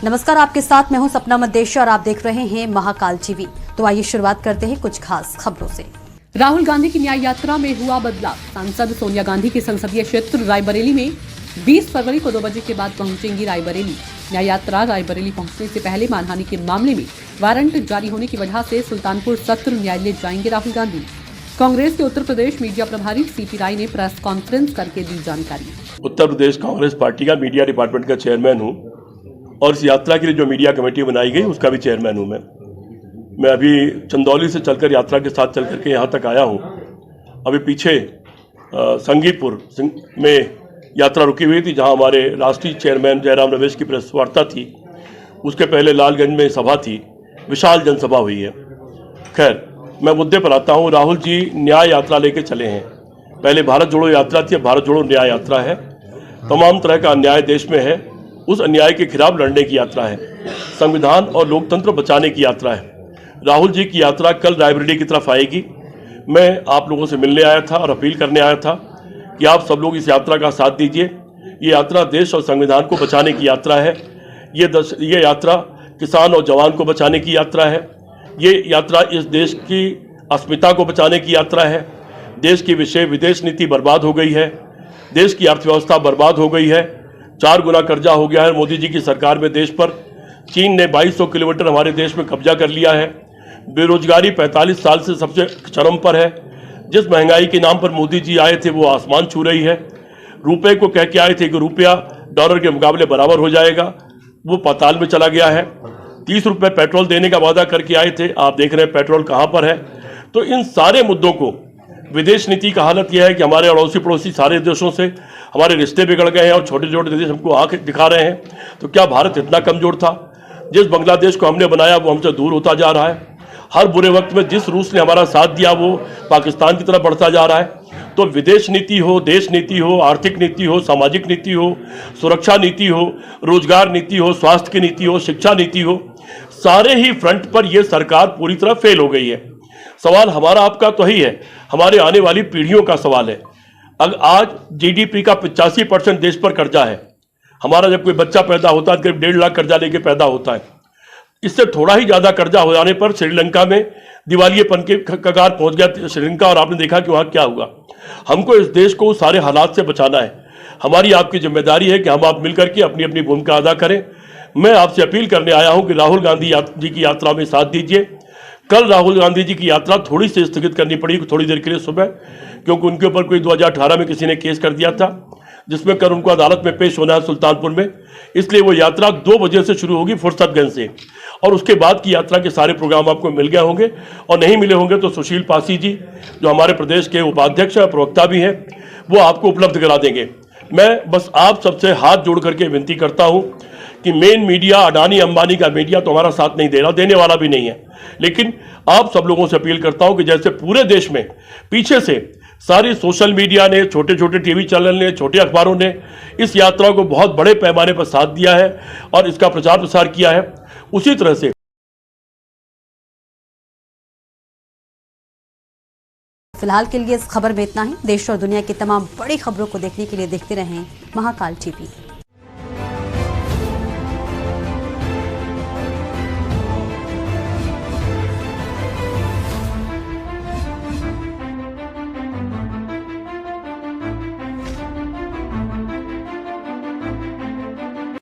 नमस्कार, आपके साथ मैं हूं सपना मदेशी और आप देख रहे हैं महाकाल टीवी। तो आइए शुरुआत करते हैं कुछ खास खबरों से। राहुल गांधी की न्याय यात्रा में हुआ बदलाव। सांसद सोनिया गांधी के संसदीय क्षेत्र रायबरेली में 20 फरवरी को 2 बजे के बाद पहुंचेंगी रायबरेली। न्याय यात्रा रायबरेली पहुंचने से पहले मानहानि के मामले में वारंट जारी होने की वजह से सुल्तानपुर सत्र न्यायालय जाएंगे राहुल गांधी। कांग्रेस के उत्तर प्रदेश मीडिया प्रभारी सीपी राय ने प्रेस कॉन्फ्रेंस करके दी जानकारी। उत्तर प्रदेश कांग्रेस पार्टी का मीडिया डिपार्टमेंट का चेयरमैन हूं और इस यात्रा के लिए जो मीडिया कमेटी बनाई गई उसका भी चेयरमैन हूं मैं अभी चंदौली से चलकर यात्रा के साथ चल करके यहाँ तक आया हूँ। अभी पीछे संगीपुर में यात्रा रुकी हुई थी, जहाँ हमारे राष्ट्रीय चेयरमैन जयराम रमेश की प्रेस वार्ता थी। उसके पहले लालगंज में सभा थी, विशाल जनसभा हुई है। खैर, मैं मुद्दे पर आता हूँ। राहुल जी न्याय यात्रा लेके चले हैं। पहले भारत जोड़ो यात्रा थी, भारत जोड़ो न्याय यात्रा है। तमाम तरह का अन्याय देश में है, उस अन्याय के खिलाफ लड़ने की यात्रा है। संविधान और लोकतंत्र बचाने की यात्रा है। राहुल जी की यात्रा कल रायबरेली की तरफ आएगी। मैं आप लोगों से मिलने आया था और अपील करने आया था कि आप सब लोग इस यात्रा का साथ दीजिए। ये यात्रा देश और संविधान को बचाने की यात्रा है। ये यात्रा किसान और जवान को बचाने की यात्रा है। ये यात्रा इस देश की अस्मिता को बचाने की यात्रा है। देश की विदेश नीति बर्बाद हो गई है। देश की अर्थव्यवस्था बर्बाद हो गई है। 4 गुना कर्जा हो गया है मोदी जी की सरकार में देश पर। चीन ने 2200 किलोमीटर हमारे देश में कब्जा कर लिया है। बेरोजगारी 45 साल से सबसे चरम पर है। जिस महंगाई के नाम पर मोदी जी आए थे वो आसमान छू रही है। रुपए को कह के आए थे कि रुपया डॉलर के मुकाबले बराबर हो जाएगा, वो पाताल में चला गया है। 30 रुपये पेट्रोल देने का वादा करके आए थे, आप देख रहे हैं पेट्रोल कहाँ पर है। तो इन सारे मुद्दों को, विदेश नीति का हालत यह है कि हमारे अड़ोसी पड़ोसी सारे देशों से हमारे रिश्ते बिगड़ गए हैं और छोटे छोटे देश हमको आंख दिखा रहे हैं। तो क्या भारत इतना कमजोर था? जिस बांग्लादेश को हमने बनाया वो हमसे दूर होता जा रहा है। हर बुरे वक्त में जिस रूस ने हमारा साथ दिया वो पाकिस्तान की तरफ बढ़ता जा रहा है। तो विदेश नीति हो, देश नीति हो, आर्थिक नीति हो, सामाजिक नीति हो, सुरक्षा नीति हो, रोजगार नीति हो, स्वास्थ्य की नीति हो, शिक्षा नीति हो, सारे ही फ्रंट पर यह सरकार पूरी तरह फेल हो गई है। सवाल हमारा आपका तो ही है, हमारे आने वाली पीढ़ियों का सवाल है। अगर आज जीडीपी का 85% देश पर कर्जा है। हमारा जब कोई बच्चा पैदा होता है करीब 1.5 लाख कर्जा लेके पैदा होता है। इससे थोड़ा ही ज्यादा कर्जा हो जाने पर श्रीलंका में दिवालियेपन के कगार पहुंच गया श्रीलंका, और आपने देखा कि वहां क्या हुआ। हमको इस देश को सारे हालात से बचाना है। हमारी आपकी जिम्मेदारी है कि हम आप मिलकर के अपनी अपनी भूमिका अदा करें। मैं आपसे अपील करने आया हूं कि राहुल गांधी जी की यात्रा में साथ दीजिए। कल राहुल गांधी जी की यात्रा थोड़ी सी स्थगित करनी पड़ी थोड़ी देर के लिए सुबह, क्योंकि उनके ऊपर कोई 2018 में किसी ने केस कर दिया था, जिसमें कल उनको अदालत में पेश होना है सुल्तानपुर में। इसलिए वो यात्रा 2 बजे से शुरू होगी फुर्सतगंज से, और उसके बाद की यात्रा के सारे प्रोग्राम आपको मिल गए होंगे, और नहीं मिले होंगे तो सुशील पासी जी जो हमारे प्रदेश के उपाध्यक्ष और प्रवक्ता भी हैं, वो आपको उपलब्ध करा देंगे। मैं बस आप सबसे हाथ जोड़ करके विनती करता हूं कि मेन मीडिया, अडानी अंबानी का मीडिया तो हमारा साथ नहीं दे रहा, देने वाला भी नहीं है, लेकिन आप सब लोगों से अपील करता हूं कि जैसे पूरे देश में पीछे से सारी सोशल मीडिया ने, छोटे छोटे टीवी चैनल ने, छोटे अखबारों ने इस यात्रा को बहुत बड़े पैमाने पर साथ दिया है और इसका प्रचार प्रसार किया है, उसी तरह से फिलहाल के लिए इस खबर में इतना ही। देश और दुनिया की तमाम बड़ी खबरों को देखने के लिए देखते रहें महाकाल टीवी।